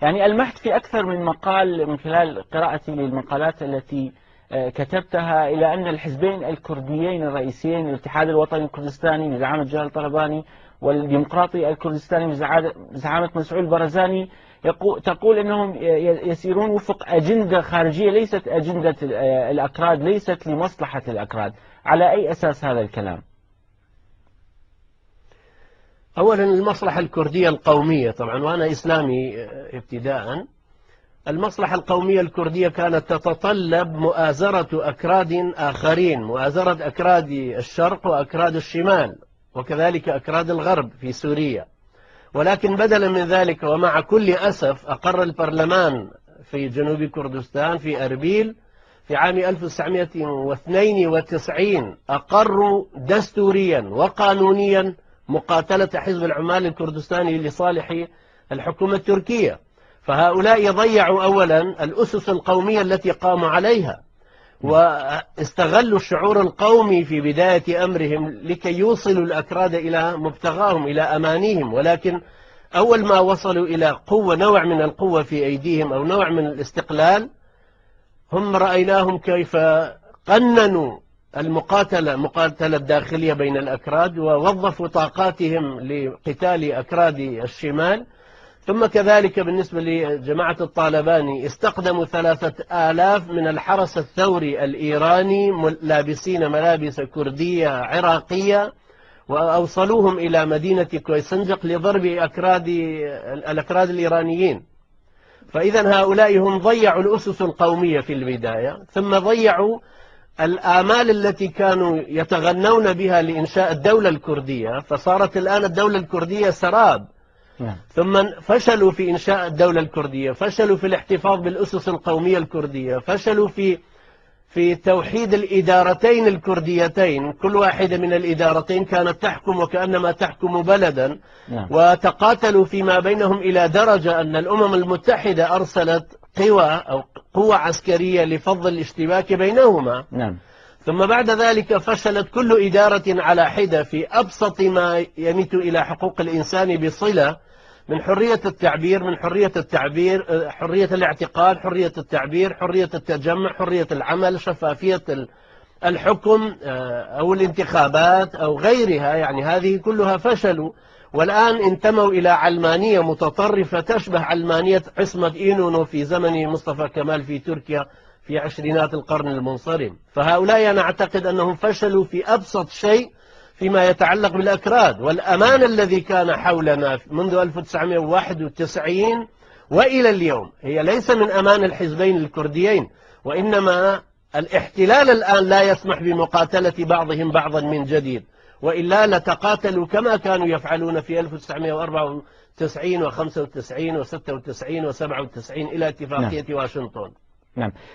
يعني ألمحت في أكثر من مقال من خلال قراءتي للمقالات التي كتبتها إلى أن الحزبين الكرديين الرئيسيين، الاتحاد الوطني الكردستاني بزعامة جلال طلباني والديمقراطي الكردستاني بزعامة مسعود برزاني، تقول أنهم يسيرون وفق أجندة خارجية ليست أجندة الأكراد، ليست لمصلحة الأكراد. على أي أساس هذا الكلام؟ أولا المصلحة الكردية القومية طبعا، وأنا إسلامي ابتداء. المصلحة القومية الكردية كانت تتطلب مؤازرة أكراد آخرين، مؤازرة أكراد الشرق وأكراد الشمال وكذلك أكراد الغرب في سوريا. ولكن بدلا من ذلك ومع كل أسف أقر البرلمان في جنوب كردستان في أربيل في عام 1992 أقروا دستوريا وقانونيا مقاتلة حزب العمال الكردستاني لصالح الحكومة التركية. فهؤلاء ضيعوا أولا الأسس القومية التي قاموا عليها، واستغلوا الشعور القومي في بداية أمرهم لكي يوصلوا الأكراد إلى مبتغاهم، إلى أمانيهم. ولكن أول ما وصلوا إلى قوة، نوع من القوة في أيديهم أو نوع من الاستقلال، هم رأيناهم كيف قننوا المقاتلة الداخلية بين الأكراد ووظفوا طاقاتهم لقتال أكراد الشمال. ثم كذلك بالنسبة لجماعة الطالباني استخدموا 3000 من الحرس الثوري الإيراني لابسين ملابس كردية عراقية، وأوصلوهم إلى مدينة كويسنجق لضرب الأكراد الإيرانيين. فإذا هؤلاء هم ضيعوا الأسس القومية في البداية، ثم ضيعوا الآمال التي كانوا يتغنون بها لإنشاء الدولة الكردية، فصارت الآن الدولة الكردية سراب. ثم فشلوا في إنشاء الدولة الكردية، فشلوا في الاحتفاظ بالأسس القومية الكردية، فشلوا في توحيد الإدارتين الكرديتين. كل واحدة من الإدارتين كانت تحكم وكأنما تحكم بلدا. وتقاتلوا فيما بينهم إلى درجة أن الأمم المتحدة أرسلت قوة عسكرية لفض الاشتباك بينهما. ثم بعد ذلك فشلت كل إدارة على حدة في أبسط ما يمت إلى حقوق الإنسان بصلة، من حرية التعبير، حرية الاعتقاد، حرية التعبير، حرية التجمع، حرية العمل، شفافية الحكم أو الانتخابات أو غيرها. يعني هذه كلها فشلوا، والآن انتموا إلى علمانية متطرفة تشبه علمانية عصمت إينونو في زمن مصطفى كمال في تركيا في عشرينات القرن المنصرم. فهؤلاء أنا أعتقد أنهم فشلوا في أبسط شيء فيما يتعلق بالأكراد. والأمان الذي كان حولنا منذ 1991 وإلى اليوم هي ليس من أمان الحزبين الكرديين، وإنما الاحتلال الآن لا يسمح بمقاتلة بعضهم بعضا من جديد، وإلا لتقاتلوا كما كانوا يفعلون في 1994 و95 و96 و97 إلى اتفاقية واشنطن.